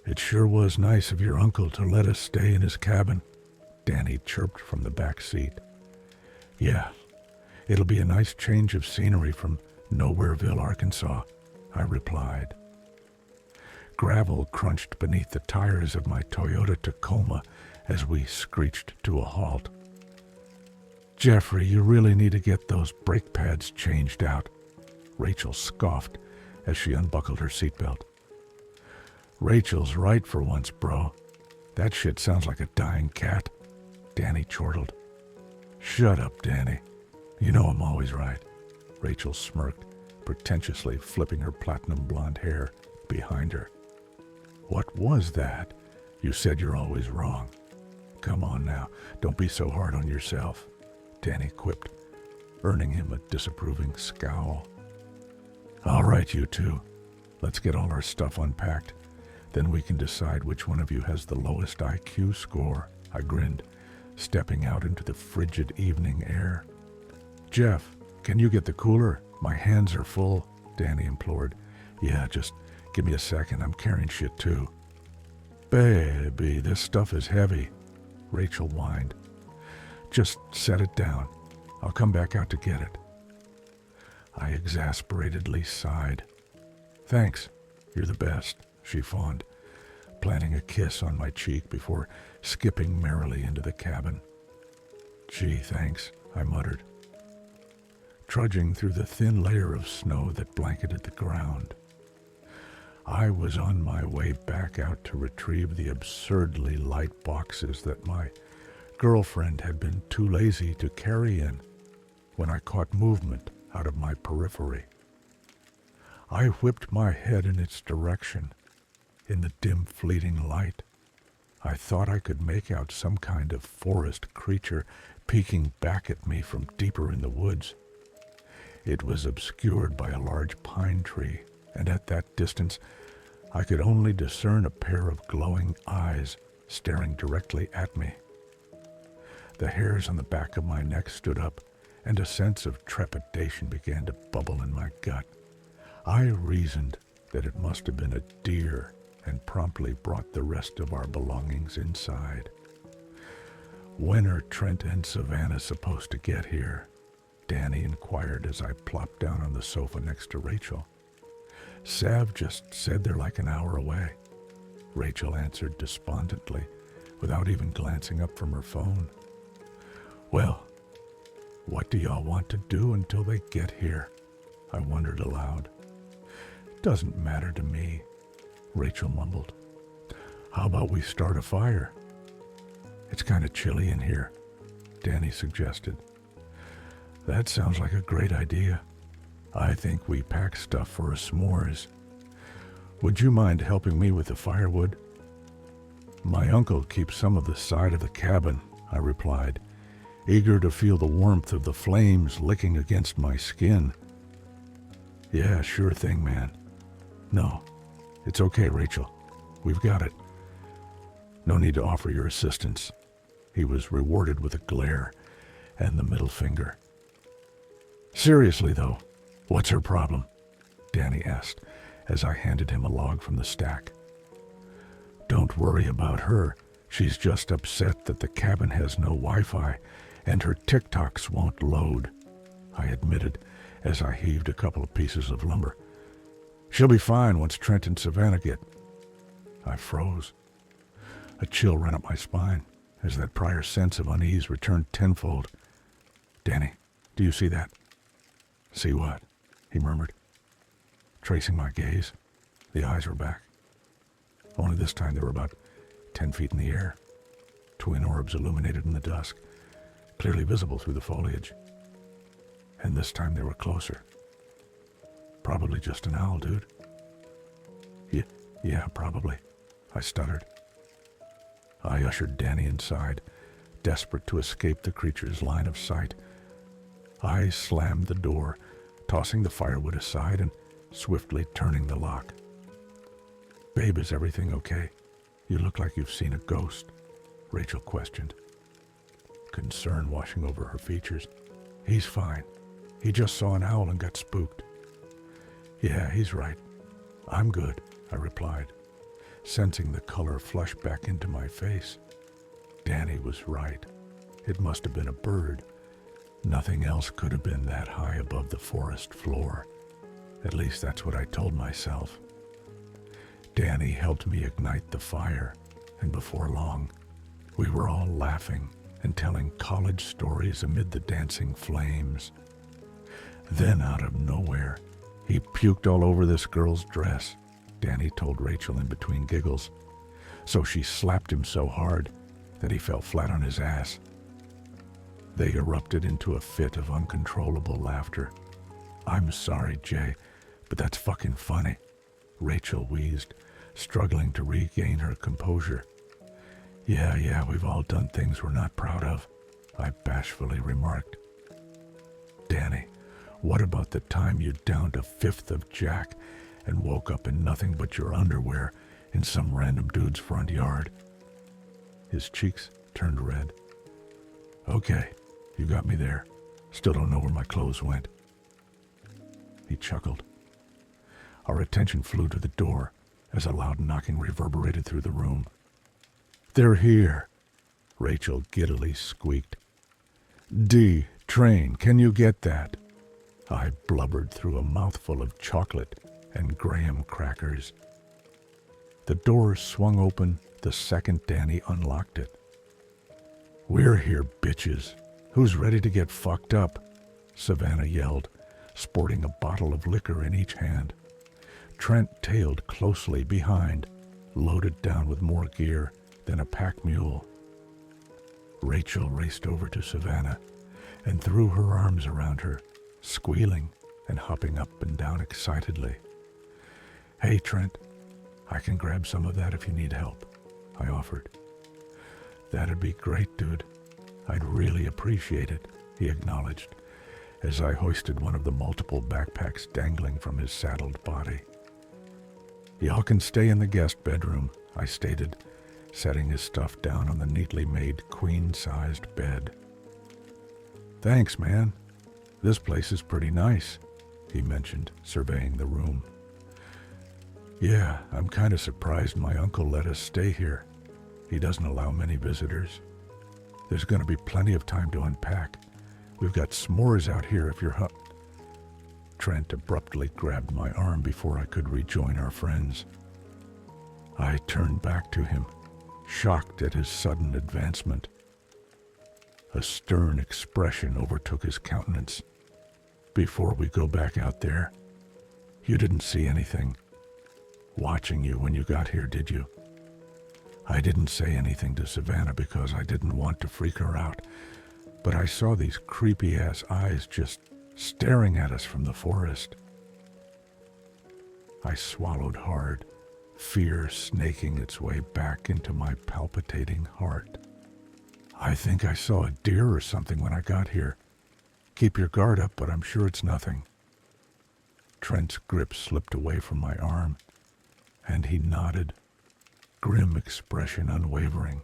"It sure was nice of your uncle to let us stay in his cabin," Danny chirped from the back seat. "Yeah, it'll be a nice change of scenery from Nowhereville, Arkansas," I replied. Gravel crunched beneath the tires of my Toyota Tacoma as we screeched to a halt. "Jeffrey, you really need to get those brake pads changed out," Rachel scoffed as she unbuckled her seatbelt. "Rachel's right for once, bro. That shit sounds like a dying cat," Danny chortled. "Shut up, Danny. You know I'm always right," Rachel smirked, pretentiously flipping her platinum blonde hair behind her. "What was that? You said you're always wrong." "Come on now, don't be so hard on yourself," Danny quipped, earning him a disapproving scowl. "All right, you two. Let's get all our stuff unpacked. Then we can decide which one of you has the lowest IQ score," I grinned, stepping out into the frigid evening air. "Jeff, can you get the cooler? My hands are full," Danny implored. "Yeah, just give me a second. I'm carrying shit too." "Baby, this stuff is heavy," Rachel whined. "Just set it down. I'll come back out to get it." I exasperatedly sighed. "Thanks, you're the best," she fawned, planting a kiss on my cheek before skipping merrily into the cabin. "Gee, thanks," I muttered, trudging through the thin layer of snow that blanketed the ground. I was on my way back out to retrieve the absurdly light boxes that my girlfriend had been too lazy to carry in when I caught movement out of my periphery. I whipped my head in its direction. In the dim fleeting light, I thought I could make out some kind of forest creature peeking back at me from deeper in the woods. It was obscured by a large pine tree, and at that distance I could only discern a pair of glowing eyes staring directly at me. The hairs on the back of my neck stood up, and a sense of trepidation began to bubble in my gut. I reasoned that it must have been a deer and promptly brought the rest of our belongings inside. "When are Trent and Savannah supposed to get here?" Danny inquired as I plopped down on the sofa next to Rachel. "Sav just said they're like an hour away," Rachel answered despondently, without even glancing up from her phone. "Well, what do y'all want to do until they get here?" I wondered aloud. "Doesn't matter to me," Rachel mumbled. "How about we start a fire?" "It's kind of chilly in here," Danny suggested. "That sounds like a great idea. I think we pack stuff for a s'mores. Would you mind helping me with the firewood?" "My uncle keeps some of the side of the cabin," I replied, eager to feel the warmth of the flames licking against my skin. "Yeah, sure thing, man. No, it's okay, Rachel. We've got it. No need to offer your assistance." He was rewarded with a glare and the middle finger. "Seriously, though, what's her problem?" Danny asked as I handed him a log from the stack. "Don't worry about her. She's just upset that the cabin has no Wi-Fi and her TikToks won't load," I admitted as I heaved a couple of pieces of lumber. "She'll be fine once Trent and Savannah get—" I froze. A chill ran up my spine as that prior sense of unease returned tenfold. "Danny, do you see that?" "See what?" he murmured. Tracing my gaze, the eyes were back. Only this time they were about 10 feet in the air. Twin orbs illuminated in the dusk, clearly visible through the foliage. And this time they were closer. "Probably just an owl, dude." Yeah, probably," I stuttered. I ushered Danny inside, desperate to escape the creature's line of sight. I slammed the door, tossing the firewood aside and swiftly turning the lock. "Babe, is everything okay? You look like you've seen a ghost," Rachel questioned, concern washing over her features. "He's fine. He just saw an owl and got spooked." "Yeah, he's right. I'm good," I replied, sensing the color flush back into my face. Danny was right. It must have been a bird. Nothing else could have been that high above the forest floor. At least that's what I told myself. Danny helped me ignite the fire, and before long, we were all laughing and telling college stories amid the dancing flames. Then, out of nowhere, he puked all over this girl's dress, Danny told Rachel in between giggles. So she slapped him so hard that he fell flat on his ass. They erupted into a fit of uncontrollable laughter. "I'm sorry, Jay, but that's fucking funny," Rachel wheezed, struggling to regain her composure. Yeah, we've all done things we're not proud of," I bashfully remarked. "Danny, what about the time you downed a fifth of Jack and woke up in nothing but your underwear in some random dude's front yard?" His cheeks turned red. "Okay, you got me there. Still don't know where my clothes went." He chuckled. Our attention flew to the door as a loud knocking reverberated through the room. "They're here," Rachel giddily squeaked. "D, train, can you get that?" I blubbered through a mouthful of chocolate and graham crackers. The door swung open the second Danny unlocked it. "We're here, bitches. Who's ready to get fucked up?" Savannah yelled, sporting a bottle of liquor in each hand. Trent tailed closely behind, loaded down with more gear than a pack mule. Rachel raced over to Savannah and threw her arms around her, squealing and hopping up and down excitedly. "Hey, Trent, I can grab some of that if you need help," I offered. "That'd be great, dude. I'd really appreciate it," he acknowledged, as I hoisted one of the multiple backpacks dangling from his saddled body. "Y'all can stay in the guest bedroom," I stated, setting his stuff down on the neatly made queen-sized bed. "Thanks, man. This place is pretty nice," he mentioned, surveying the room. "Yeah, I'm kind of surprised my uncle let us stay here. He doesn't allow many visitors. There's going to be plenty of time to unpack. We've got s'mores out here if you're Trent abruptly grabbed my arm before I could rejoin our friends. I turned back to him, shocked at his sudden advancement. A stern expression overtook his countenance. "Before we go back out there, you didn't see anything watching you when you got here, did you?" I didn't say anything to Savannah because I didn't want to freak her out, but I saw these creepy-ass eyes just staring at us from the forest. I swallowed hard, fear snaking its way back into my palpitating heart. "I think I saw a deer or something when I got here. Keep your guard up, but I'm sure it's nothing." Trent's grip slipped away from my arm, and he nodded, grim expression unwavering.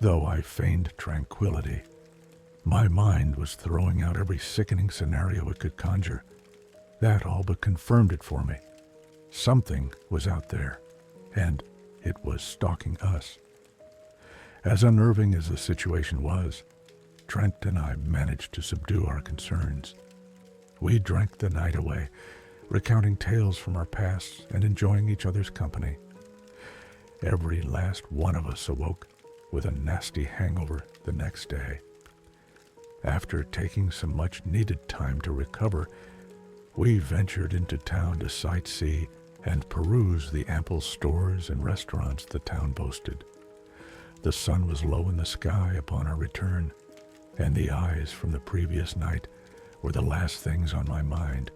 Though I feigned tranquility, my mind was throwing out every sickening scenario it could conjure. That all but confirmed it for me. Something was out there, and it was stalking us. As unnerving as the situation was, Trent and I managed to subdue our concerns. We drank the night away, recounting tales from our pasts and enjoying each other's company. Every last one of us awoke with a nasty hangover the next day. After taking some much-needed time to recover, we ventured into town to sightsee and peruse the ample stores and restaurants the town boasted. The sun was low in the sky upon our return, and the eyes from the previous night were the last things on my mind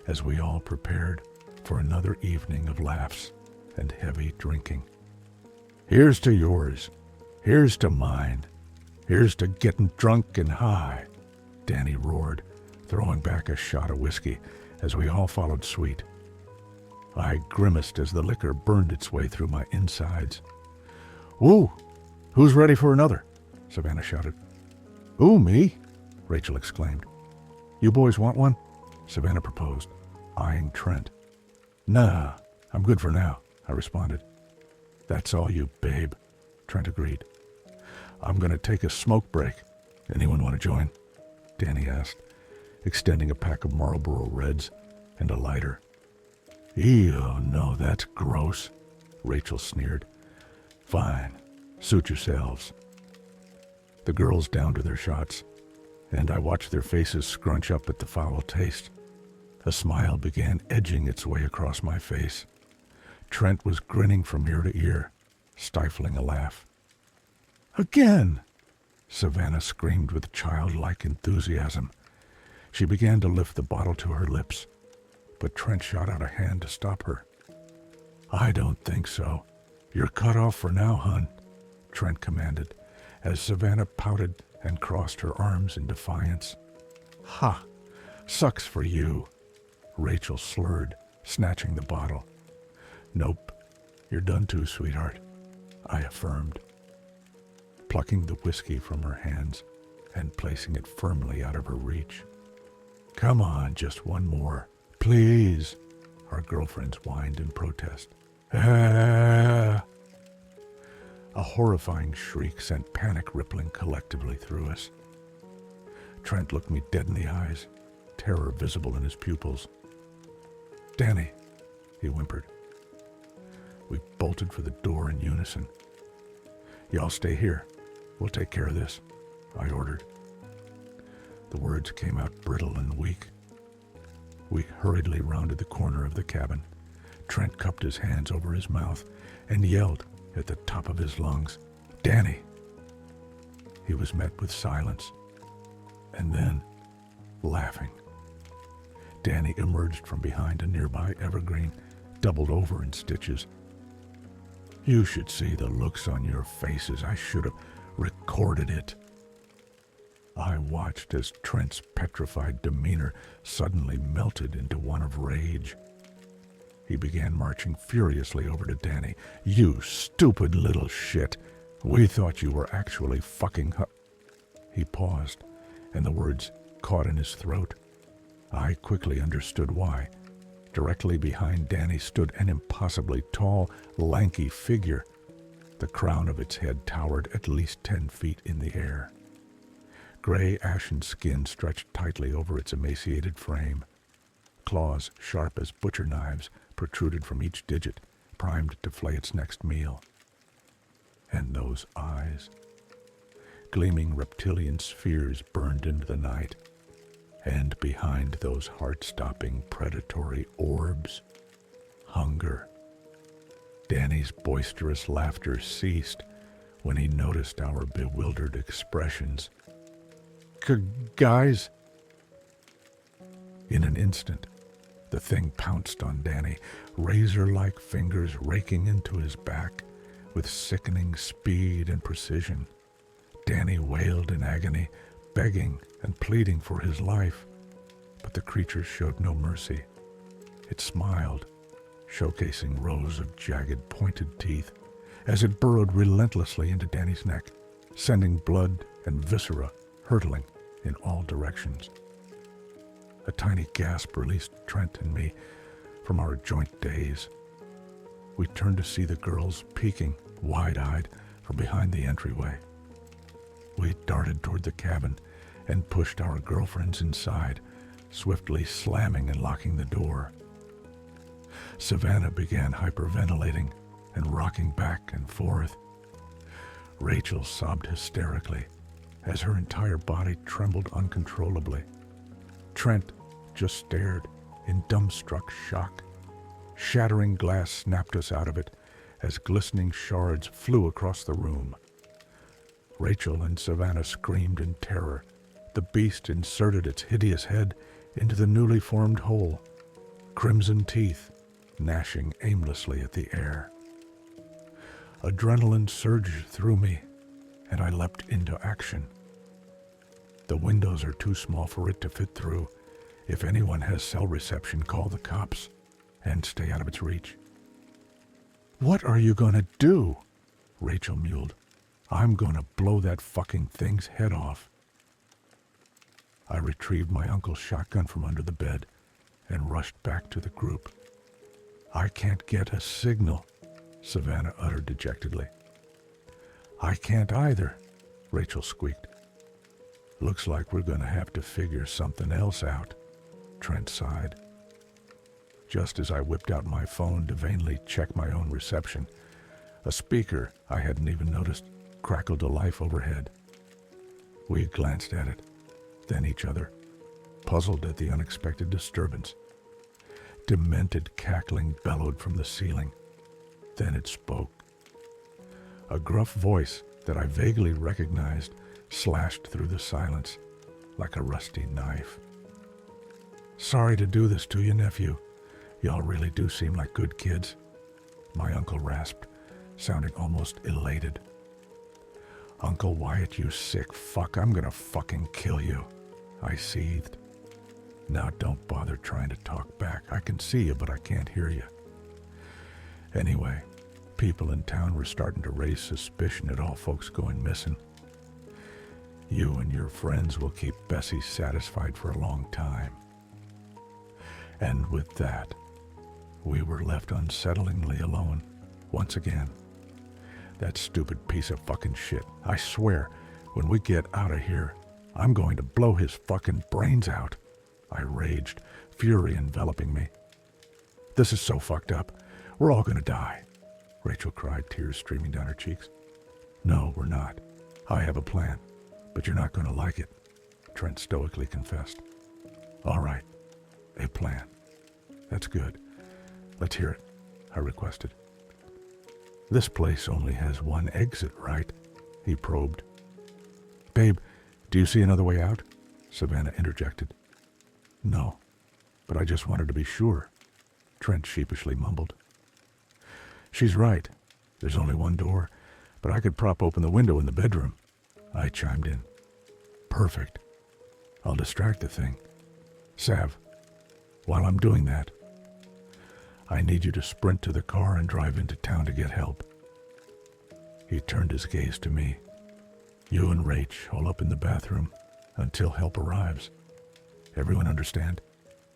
as we all prepared for another evening of laughs and heavy drinking. "Here's to yours. Here's to mine. Here's to getting drunk and high," Danny roared, throwing back a shot of whiskey as we all followed suit. I grimaced as the liquor burned its way through my insides. "Woo! Who's ready for another?" Savannah shouted. "Ooh, me!" Rachel exclaimed. "You boys want one?" Savannah proposed, eyeing Trent. "Nah, I'm good for now, I responded. That's all you, babe, Trent agreed. I'm going to take a smoke break. Anyone want to join? Danny asked, extending a pack of Marlboro Reds and a lighter. Ew, no, that's gross, Rachel sneered. Fine, suit yourselves. The girls downed to their shots, and I watched their faces scrunch up at the foul taste. A smile began edging its way across my face. Trent was grinning from ear to ear, stifling a laugh. Again! Savannah screamed with childlike enthusiasm. She began to lift the bottle to her lips, but Trent shot out a hand to stop her. I don't think so. You're cut off for now, hun, Trent commanded, as Savannah pouted and crossed her arms in defiance. Ha! Sucks for you, Rachel slurred, snatching the bottle. Nope, you're done too, sweetheart, I affirmed, plucking the whiskey from her hands and placing it firmly out of her reach. Come on, just one more, please, our girlfriends whined in protest. Ah! A horrifying shriek sent panic rippling collectively through us. Trent looked me dead in the eyes, terror visible in his pupils. Danny, he whimpered. We bolted for the door in unison. Y'all stay here. We'll take care of this, I ordered. The words came out brittle and weak. We hurriedly rounded the corner of the cabin. Trent cupped his hands over his mouth and yelled at the top of his lungs, Danny! He was met with silence, and then laughing. Danny emerged from behind a nearby evergreen, doubled over in stitches. You should see the looks on your faces. I should have recorded it. I watched as Trent's petrified demeanor suddenly melted into one of rage. He began marching furiously over to Danny. You stupid little shit. We thought you were actually fucking He paused, and the words caught in his throat. I quickly understood why. Directly behind Danny stood an impossibly tall, lanky figure. The crown of its head towered at least 10 feet in the air. Gray ashen skin stretched tightly over its emaciated frame. Claws sharp as butcher knives protruded from each digit, primed to flay its next meal. And those eyes. Gleaming reptilian spheres burned into the night. And behind those heart-stopping predatory orbs, hunger. Danny's boisterous laughter ceased when he noticed our bewildered expressions. Guys? In an instant, the thing pounced on Danny, razor-like fingers raking into his back with sickening speed and precision. Danny wailed in agony, begging and pleading for his life, but the creature showed no mercy. It smiled, showcasing rows of jagged, pointed teeth, as it burrowed relentlessly into Danny's neck, sending blood and viscera hurtling in all directions. A tiny gasp released Trent and me from our joint daze. We turned to see the girls peeking, wide-eyed, from behind the entryway. We darted toward the cabin and pushed our girlfriends inside, swiftly slamming and locking the door. Savannah began hyperventilating and rocking back and forth. Rachel sobbed hysterically as her entire body trembled uncontrollably. Trent just stared in dumbstruck shock. Shattering glass snapped us out of it as glistening shards flew across the room. Rachel and Savannah screamed in terror. The beast inserted its hideous head into the newly formed hole, crimson teeth gnashing aimlessly at the air. Adrenaline surged through me, and I leapt into action. The windows are too small for it to fit through. If anyone has cell reception, call the cops and stay out of its reach. What are you gonna do? Rachel mewed. I'm gonna blow that fucking thing's head off. I retrieved my uncle's shotgun from under the bed and rushed back to the group. I can't get a signal, Savannah uttered dejectedly. I can't either, Rachel squeaked. Looks like we're going to have to figure something else out, Trent sighed. Just as I whipped out my phone to vainly check my own reception, a speaker I hadn't even noticed crackled to life overhead. We glanced at it, then each other, puzzled at the unexpected disturbance. Demented cackling bellowed from the ceiling. Then it spoke. A gruff voice that I vaguely recognized slashed through the silence like a rusty knife. Sorry to do this to you, nephew. Y'all really do seem like good kids, my uncle rasped, sounding almost elated. Uncle Wyatt, you sick fuck, I'm gonna fucking kill you, I seethed. Now don't bother trying to talk back. I can see you, but I can't hear you. Anyway, people in town were starting to raise suspicion at all folks going missing. You and your friends will keep Bessie satisfied for a long time. And with that, we were left unsettlingly alone, once again. That stupid piece of fucking shit. I swear, when we get out of here, I'm going to blow his fucking brains out. I raged, fury enveloping me. This is so fucked up. We're all gonna die, Rachel cried, tears streaming down her cheeks. No, we're not. I have a plan, but you're not gonna like it, Trent stoically confessed. All right, a plan. That's good. Let's hear it, I requested. This place only has one exit, right? He probed. Babe, do you see another way out? Savannah interjected. No, but I just wanted to be sure, Trent sheepishly mumbled. She's right. There's only one door, but I could prop open the window in the bedroom, I chimed in. Perfect. I'll distract the thing. Sav, while I'm doing that, I need you to sprint to the car and drive into town to get help. He turned his gaze to me. You and Rach hole up in the bathroom until help arrives. Everyone understand?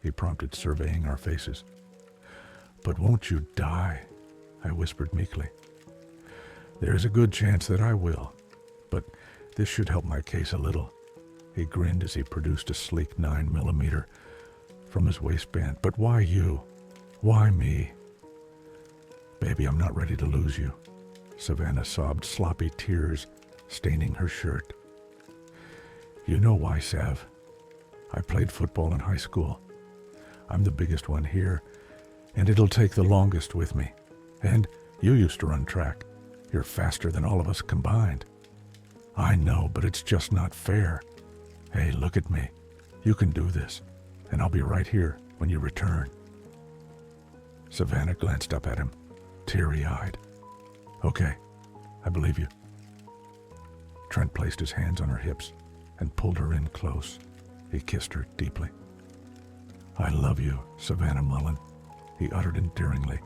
He prompted, surveying our faces. But won't you die? I whispered meekly. There's a good chance that I will, but this should help my case a little. He grinned as he produced a sleek 9mm from his waistband. But why you? Why me? Baby, I'm not ready to lose you. Savannah sobbed, sloppy tears staining her shirt. You know why, Sav. I played football in high school. I'm the biggest one here, and it'll take the longest with me. And you used to run track. You're faster than all of us combined. I know, but it's just not fair. Hey, look at me. You can do this, and I'll be right here when you return. Savannah glanced up at him, teary-eyed. Okay, I believe you. Trent placed his hands on her hips and pulled her in close. He kissed her deeply. I love you, Savannah Mullen, he uttered endearingly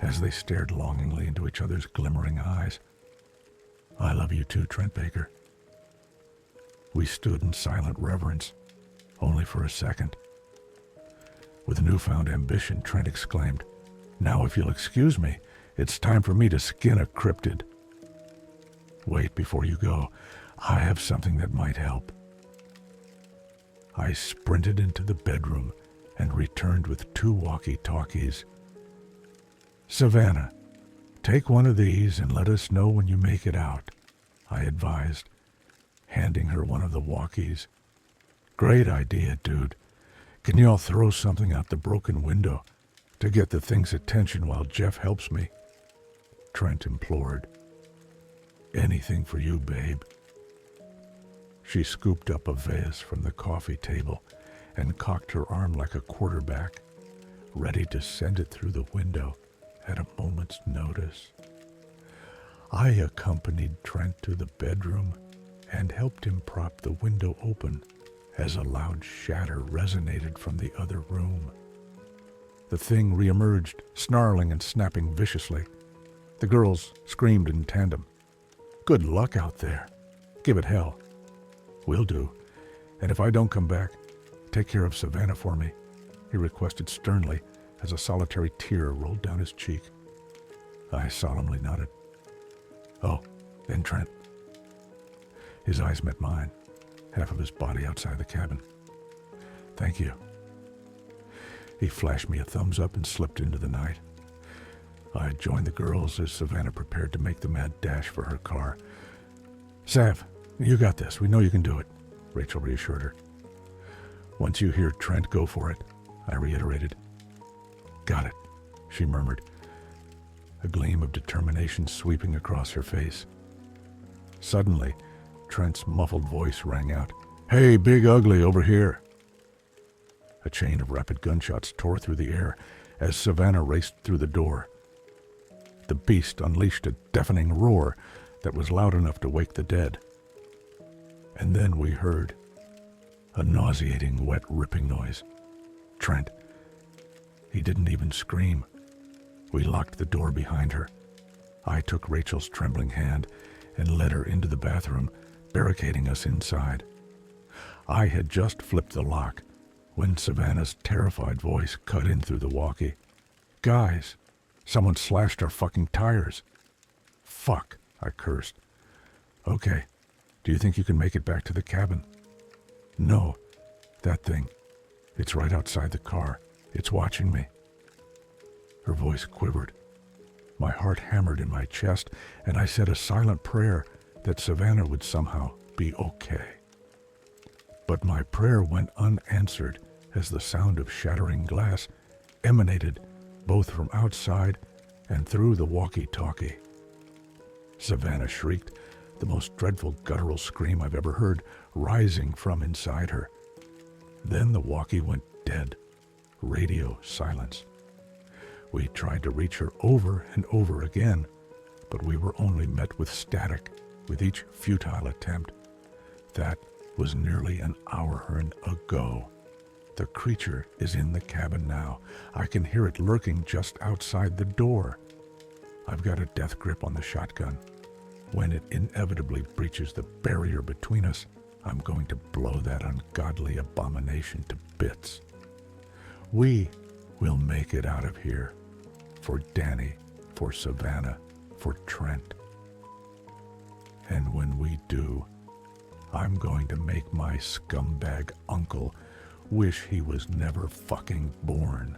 as they stared longingly into each other's glimmering eyes. I love you too, Trent Baker. We stood in silent reverence, only for a second. With newfound ambition, Trent exclaimed, Now, if you'll excuse me, it's time for me to skin a cryptid. Wait, before you go, I have something that might help. I sprinted into the bedroom and returned with 2 walkie-talkies. Savannah, take one of these and let us know when you make it out, I advised, handing her one of the walkies. Great idea, dude. Can y'all throw something out the broken window to get the thing's attention while Jeff helps me? Trent implored. Anything for you, babe. She scooped up a vase from the coffee table and cocked her arm like a quarterback, ready to send it through the window at a moment's notice. I accompanied Trent to the bedroom and helped him prop the window open as a loud shatter resonated from the other room. The thing reemerged, snarling and snapping viciously. The girls screamed in tandem. Good luck out there. Give it hell. Will do. And if I don't come back, take care of Savannah for me, he requested sternly, as a solitary tear rolled down his cheek. I solemnly nodded. Oh, then Trent. His eyes met mine, half of his body outside the cabin. Thank you. He flashed me a thumbs up and slipped into the night. I joined the girls as Savannah prepared to make the mad dash for her car. Sav, you got this. We know you can do it, Rachel reassured her. Once you hear Trent, go for it, I reiterated. Got it, she murmured, a gleam of determination sweeping across her face. Suddenly, Trent's muffled voice rang out. Hey, Big Ugly, over here. A chain of rapid gunshots tore through the air as Savannah raced through the door. The beast unleashed a deafening roar that was loud enough to wake the dead. And then we heard a nauseating, wet, ripping noise. Trent. He didn't even scream. We locked the door behind her. I took Rachel's trembling hand and led her into the bathroom, barricading us inside. I had just flipped the lock when Savannah's terrified voice cut in through the walkie. Guys, someone slashed our fucking tires. Fuck, I cursed. Okay, do you think you can make it back to the cabin? No, that thing. It's right outside the car. It's watching me. Her voice quivered. My heart hammered in my chest, and I said a silent prayer that Savannah would somehow be okay. But my prayer went unanswered as the sound of shattering glass emanated both from outside and through the walkie-talkie. Savannah shrieked, the most dreadful guttural scream I've ever heard, rising from inside her. Then the walkie went dead. Radio silence. We tried to reach her over and over again, but we were only met with static with each futile attempt. That was nearly an hour ago. The creature is in the cabin now. I can hear it lurking just outside the door. I've got a death grip on the shotgun. When it inevitably breaches the barrier between us, I'm going to blow that ungodly abomination to bits. We will make it out of here. For Danny, for Savannah, for Trent. And when we do, I'm going to make my scumbag uncle wish he was never fucking born.